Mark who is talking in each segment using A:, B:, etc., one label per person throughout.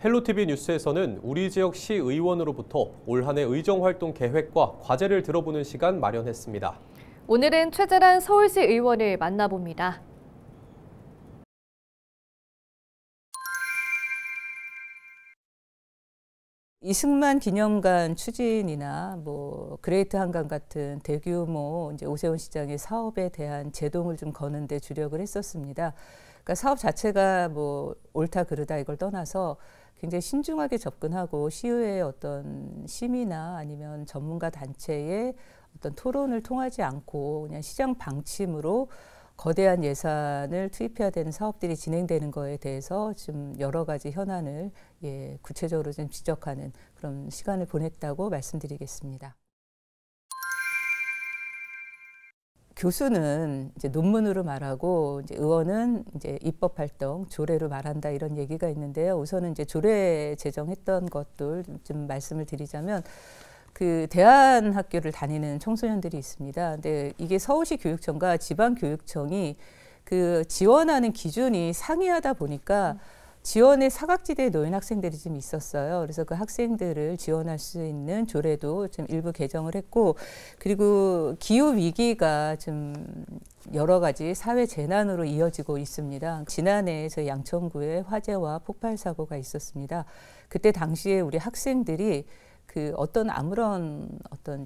A: 헬로티비 뉴스에서는 우리 지역 시의원으로부터 올 한 해 의정활동 계획과 과제를 들어보는 시간 마련했습니다.
B: 오늘은 최재란 서울시 의원을 만나봅니다.
C: 이승만 기념관 추진이나 그레이트 한강 같은 대규모 이제 오세훈 시장의 사업에 대한 제동을 좀 거는 데 주력을 했었습니다. 그러니까 사업 자체가 옳다 그르다 이걸 떠나서 굉장히 신중하게 접근하고 시의회의 어떤 심의나 아니면 전문가 단체의 어떤 토론을 통하지 않고 그냥 시장 방침으로 거대한 예산을 투입해야 되는 사업들이 진행되는 거에 대해서 좀 여러 가지 현안을 구체적으로 좀 지적하는 그런 시간을 보냈다고 말씀드리겠습니다. 교수는 이제 논문으로 말하고 이제 의원은 이제 입법 활동, 조례로 말한다 이런 얘기가 있는데요. 우선은 이제 조례 제정했던 것들 좀 말씀을 드리자면 그 대안학교를 다니는 청소년들이 있습니다. 근데 이게 서울시 교육청과 지방교육청이 그 지원하는 기준이 상이하다 보니까 지원의 사각지대에 놓인 학생들이 좀 있었어요. 그래서 그 학생들을 지원할 수 있는 조례도 좀 일부 개정을 했고, 그리고 기후 위기가 좀 여러 가지 사회 재난으로 이어지고 있습니다. 지난해 저희 양천구에 화재와 폭발 사고가 있었습니다. 그때 당시에 우리 학생들이 그 아무런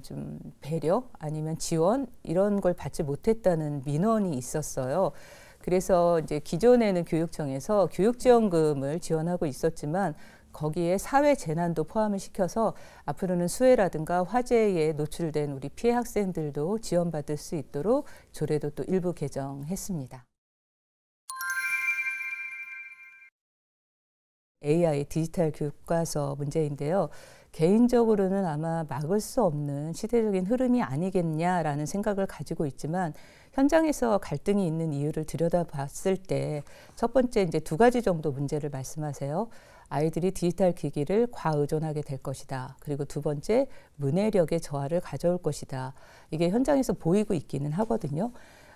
C: 좀 배려 아니면 지원 이런 걸 받지 못했다는 민원이 있었어요. 그래서 이제 기존에는 교육청에서 교육지원금을 지원하고 있었지만 거기에 사회 재난도 포함을 시켜서 앞으로는 수해라든가 화재에 노출된 우리 피해 학생들도 지원받을 수 있도록 조례도 또 일부 개정했습니다. AI 디지털 교과서 문제인데요. 개인적으로는 아마 막을 수 없는 시대적인 흐름이 아니겠냐라는 생각을 가지고 있지만 현장에서 갈등이 있는 이유를 들여다봤을 때 첫 번째 이제 두 가지 정도 문제를 말씀하세요. 아이들이 디지털 기기를 과의존하게 될 것이다. 그리고 두 번째 문해력의 저하를 가져올 것이다. 이게 현장에서 보이고 있기는 하거든요.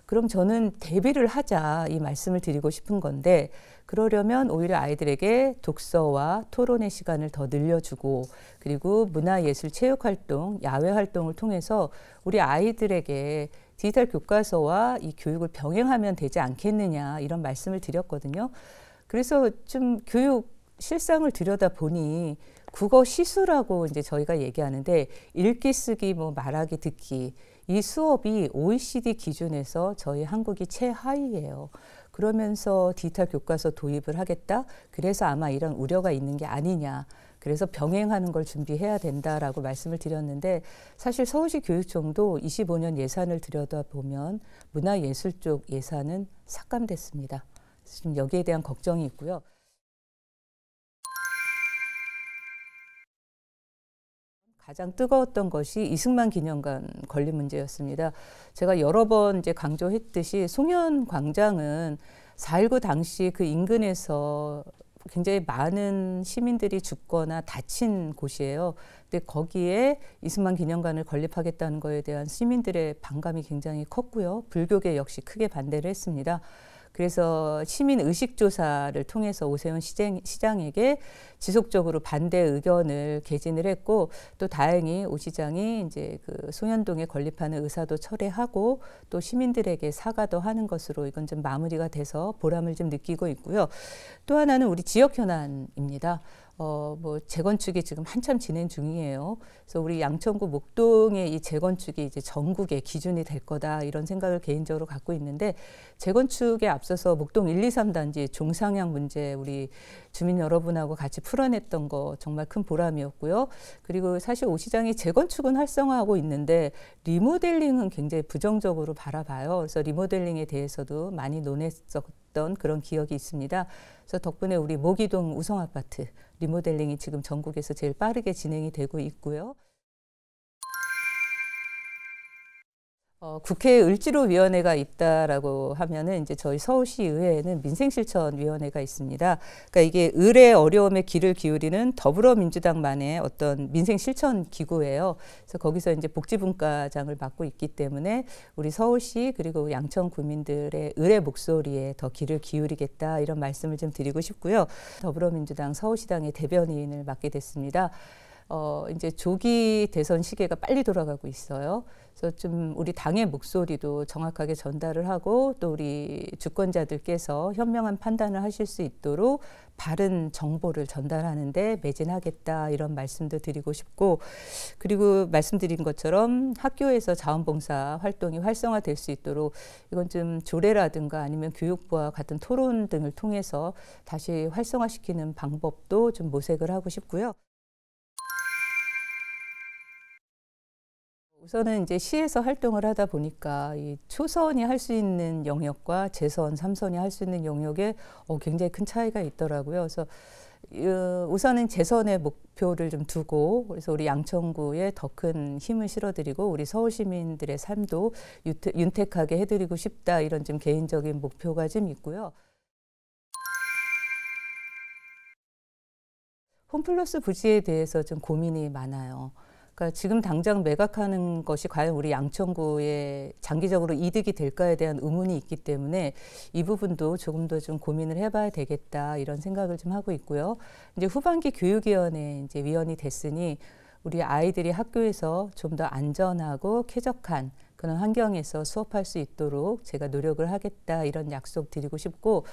C: 그럼 저는 대비를 하자 이 말씀을 드리고 싶은 건데 그러려면 오히려 아이들에게 독서와 토론의 시간을 더 늘려주고 그리고 문화예술 체육활동, 야외활동을 통해서 우리 아이들에게 디지털 교과서와 이 교육을 병행하면 되지 않겠느냐 이런 말씀을 드렸거든요. 그래서 좀 교육 실상을 들여다보니 국어 시수라고 이제 저희가 얘기하는데 읽기, 쓰기, 말하기, 듣기 이 수업이 OECD 기준에서 저희 한국이 최하위예요. 그러면서 디지털 교과서 도입을 하겠다. 그래서 아마 이런 우려가 있는 게 아니냐. 그래서 병행하는 걸 준비해야 된다라고 말씀을 드렸는데 사실 서울시 교육청도 25년 예산을 들여다보면 문화예술 쪽 예산은 삭감됐습니다. 지금 여기에 대한 걱정이 있고요. 가장 뜨거웠던 것이 이승만 기념관 건립 문제였습니다. 제가 여러 번 이제 강조했듯이 송현광장은 4.19 당시 그 인근에서 굉장히 많은 시민들이 죽거나 다친 곳이에요. 근데 거기에 이승만 기념관을 건립하겠다는 거에 대한 시민들의 반감이 굉장히 컸고요. 불교계 역시 크게 반대를 했습니다. 그래서 시민 의식 조사를 통해서 오세훈 시장에게 지속적으로 반대 의견을 개진을 했고 또 다행히 오 시장이 이제 그 송현동에 건립하는 의사도 철회하고 또 시민들에게 사과도 하는 것으로 이건 좀 마무리가 돼서 보람을 좀 느끼고 있고요. 또 하나는 우리 지역 현안입니다. 재건축이 지금 한참 진행 중이에요. 그래서 우리 양천구 목동의 이 재건축이 이제 전국의 기준이 될 거다 이런 생각을 개인적으로 갖고 있는데 재건축에 앞서서 목동 1, 2, 3단지 종상향 문제 우리 주민 여러분하고 같이 풀어냈던 거 정말 큰 보람이었고요. 그리고 사실 오 시장이 재건축은 활성화하고 있는데 리모델링은 굉장히 부정적으로 바라봐요. 그래서 리모델링에 대해서도 많이 논했었던 그런 기억이 있습니다. 그래서 덕분에 우리 모기동 우성아파트 리모델링이 지금 전국에서 제일 빠르게 진행이 되고 있고요. 국회 을지로위원회가 있다라고 하면은 이제 저희 서울시 의회에는 민생실천위원회가 있습니다. 그러니까 이게 을의 어려움에 귀를 기울이는 더불어민주당만의 어떤 민생실천 기구예요. 그래서 거기서 이제 복지분과장을 맡고 있기 때문에 우리 서울시 그리고 양천 구민들의 을의 목소리에 더 귀를 기울이겠다 이런 말씀을 좀 드리고 싶고요. 더불어민주당 서울시당의 대변인을 맡게 됐습니다. 이제 조기 대선 시계가 빨리 돌아가고 있어요. 그래서 좀 우리 당의 목소리도 정확하게 전달을 하고 또 우리 주권자들께서 현명한 판단을 하실 수 있도록 바른 정보를 전달하는데 매진하겠다 이런 말씀도 드리고 싶고, 그리고 말씀드린 것처럼 학교에서 자원봉사 활동이 활성화될 수 있도록 이건 좀 조례라든가 아니면 교육부와 같은 토론 등을 통해서 다시 활성화시키는 방법도 좀 모색을 하고 싶고요. 우선은 이제 시에서 활동을 하다 보니까 이 초선이 할 수 있는 영역과 재선, 3선이 할 수 있는 영역에 굉장히 큰 차이가 있더라고요. 그래서 우선은 재선의 목표를 좀 두고, 그래서 우리 양천구에 더 큰 힘을 실어드리고 우리 서울 시민들의 삶도 윤택하게 해드리고 싶다 이런 좀 개인적인 목표가 좀 있고요. 홈플러스 부지에 대해서 좀 고민이 많아요. 그러니까 지금 당장 매각하는 것이 과연 우리 양천구에 장기적으로 이득이 될까에 대한 의문이 있기 때문에 이 부분도 조금 더 좀 고민을 해봐야 되겠다 이런 생각을 좀 하고 있고요. 이제 후반기 교육위원회 이제 위원이 됐으니 우리 아이들이 학교에서 좀 더 안전하고 쾌적한 그런 환경에서 수업할 수 있도록 제가 노력을 하겠다 이런 약속 드리고 싶고,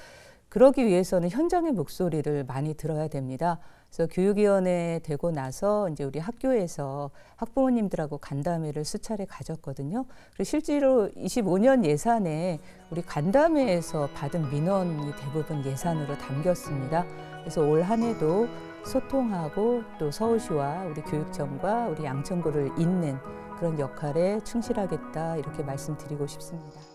C: 그러기 위해서는 현장의 목소리를 많이 들어야 됩니다. 그래서 교육위원회 되고 나서 이제 우리 학교에서 학부모님들하고 간담회를 수차례 가졌거든요. 그리고 실제로 25년 예산에 우리 간담회에서 받은 민원이 대부분 예산으로 담겼습니다. 그래서 올 한 해도 소통하고 또 서울시와 우리 교육청과 우리 양천구를 잇는 그런 역할에 충실하겠다 이렇게 말씀드리고 싶습니다.